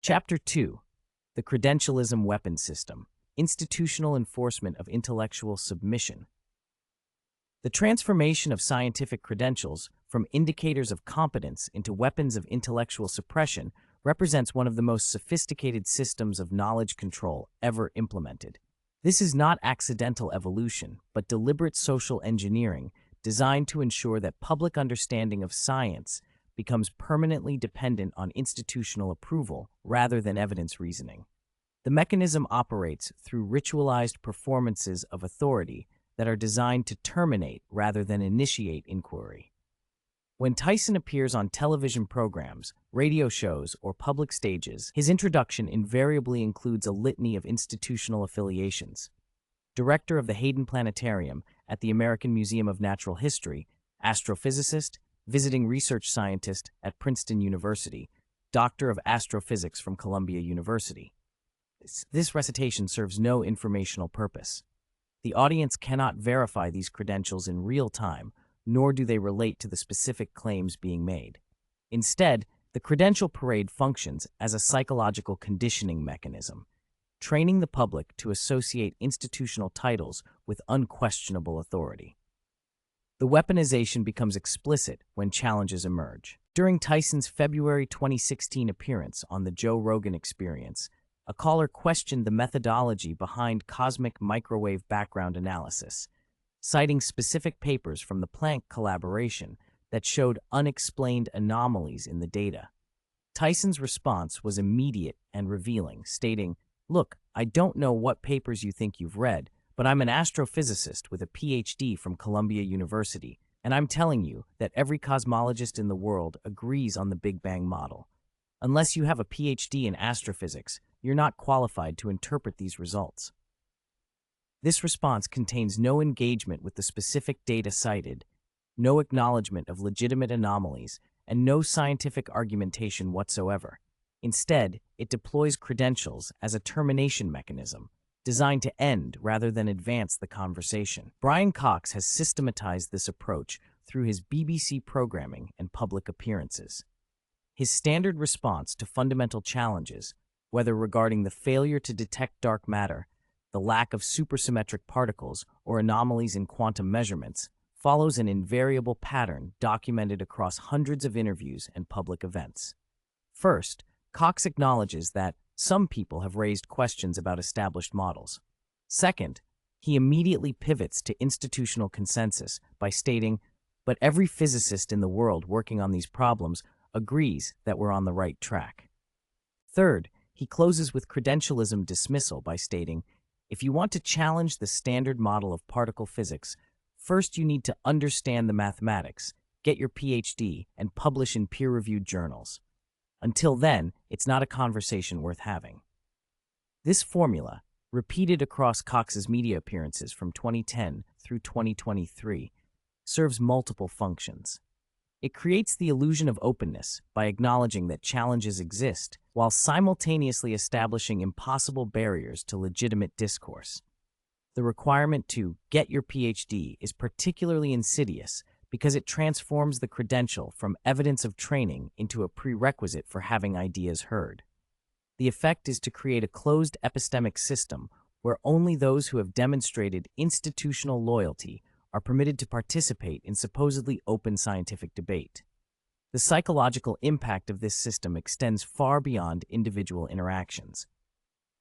Chapter 2: The Credentialism Weapon System, Institutional Enforcement of Intellectual Submission. The transformation of scientific credentials from indicators of competence into weapons of intellectual suppression represents one of the most sophisticated systems of knowledge control ever implemented. This is not accidental evolution, but deliberate social engineering designed to ensure that public understanding of science becomes permanently dependent on institutional approval rather than evidence reasoning. The mechanism operates through ritualized performances of authority that are designed to terminate rather than initiate inquiry. When Tyson appears on television programs, radio shows, or public stages, his introduction invariably includes a litany of institutional affiliations. Director of the Hayden Planetarium at the American Museum of Natural History, astrophysicist, visiting research scientist at Princeton University, Doctor of Astrophysics from Columbia University. This recitation serves no informational purpose. The audience cannot verify these credentials in real time, nor do they relate to the specific claims being made. Instead, the credential parade functions as a psychological conditioning mechanism, training the public to associate institutional titles with unquestionable authority. The weaponization becomes explicit when challenges emerge. During Tyson's February 2016 appearance on The Joe Rogan Experience, a caller questioned the methodology behind cosmic microwave background analysis, citing specific papers from the Planck collaboration that showed unexplained anomalies in the data. Tyson's response was immediate and revealing, stating, "Look, I don't know what papers you think you've read, but I'm an astrophysicist with a PhD from Columbia University, and I'm telling you that every cosmologist in the world agrees on the Big Bang model. Unless you have a PhD in astrophysics, you're not qualified to interpret these results." This response contains no engagement with the specific data cited, no acknowledgement of legitimate anomalies, and no scientific argumentation whatsoever. Instead, it deploys credentials as a termination mechanism, designed to end rather than advance the conversation. Brian Cox has systematized this approach through his BBC programming and public appearances. His standard response to fundamental challenges, whether regarding the failure to detect dark matter, the lack of supersymmetric particles, or anomalies in quantum measurements, follows an invariable pattern documented across hundreds of interviews and public events. First, Cox acknowledges that some people have raised questions about established models. Second, he immediately pivots to institutional consensus by stating, "But every physicist in the world working on these problems agrees that we're on the right track." Third, he closes with credentialism dismissal by stating, "If you want to challenge the standard model of particle physics, first you need to understand the mathematics, get your PhD, and publish in peer-reviewed journals. Until then, it's not a conversation worth having." This formula, repeated across Cox's media appearances from 2010 through 2023, serves multiple functions. It creates the illusion of openness by acknowledging that challenges exist, while simultaneously establishing impossible barriers to legitimate discourse. The requirement to get your PhD is particularly insidious because it transforms the credential from evidence of training into a prerequisite for having ideas heard. The effect is to create a closed epistemic system where only those who have demonstrated institutional loyalty are permitted to participate in supposedly open scientific debate. The psychological impact of this system extends far beyond individual interactions.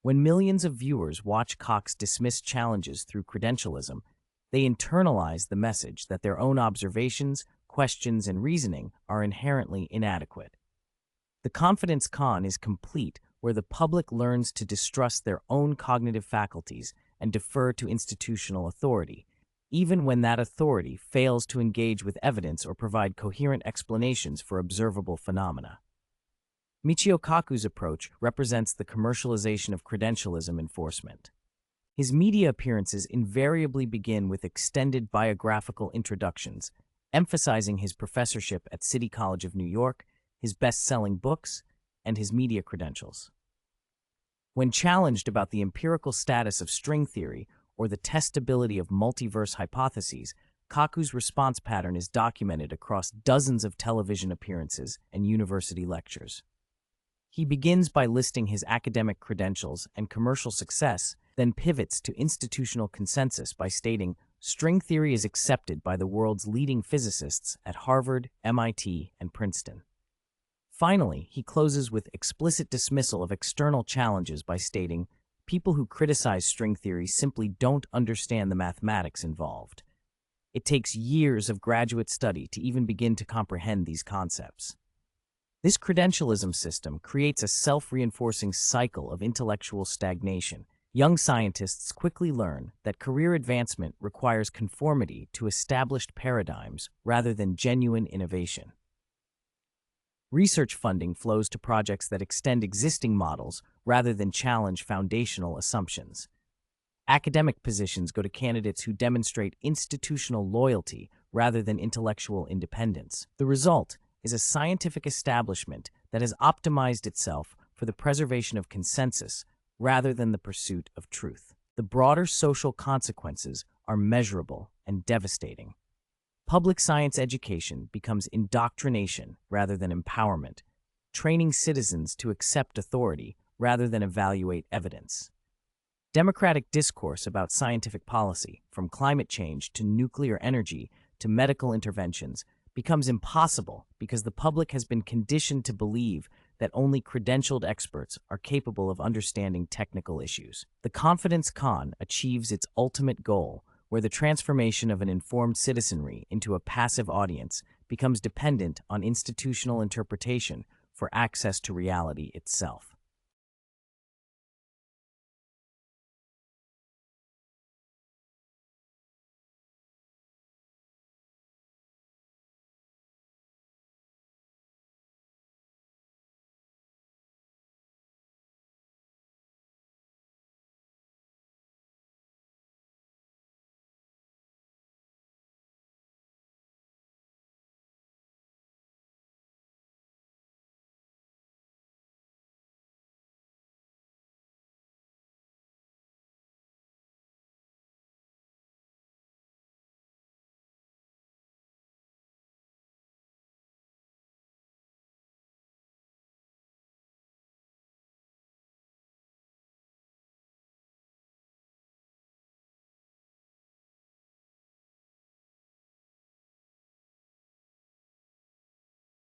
When millions of viewers watch Cox dismiss challenges through credentialism, they internalize the message that their own observations, questions, and reasoning are inherently inadequate. The confidence con is complete where the public learns to distrust their own cognitive faculties and defer to institutional authority, even when that authority fails to engage with evidence or provide coherent explanations for observable phenomena. Michio Kaku's approach represents the commercialization of credentialism enforcement. His media appearances invariably begin with extended biographical introductions, emphasizing his professorship at City College of New York, his best-selling books, and his media credentials. When challenged about the empirical status of string theory or the testability of multiverse hypotheses, Kaku's response pattern is documented across dozens of television appearances and university lectures. He begins by listing his academic credentials and commercial success, then pivots to institutional consensus by stating, "String theory is accepted by the world's leading physicists at Harvard, MIT, and Princeton." Finally, he closes with explicit dismissal of external challenges by stating, "People who criticize string theory simply don't understand the mathematics involved. It takes years of graduate study to even begin to comprehend these concepts." This credentialism system creates a self-reinforcing cycle of intellectual stagnation. Young scientists quickly learn that career advancement requires conformity to established paradigms rather than genuine innovation. Research funding flows to projects that extend existing models rather than challenge foundational assumptions. Academic positions go to candidates who demonstrate institutional loyalty rather than intellectual independence. The result is a scientific establishment that has optimized itself for the preservation of consensus rather than the pursuit of truth. The broader social consequences are measurable and devastating. Public science education becomes indoctrination rather than empowerment, training citizens to accept authority rather than evaluate evidence. Democratic discourse about scientific policy, from climate change to nuclear energy to medical interventions, becomes impossible because the public has been conditioned to believe that only credentialed experts are capable of understanding technical issues. The confidence con achieves its ultimate goal, where the transformation of an informed citizenry into a passive audience becomes dependent on institutional interpretation for access to reality itself.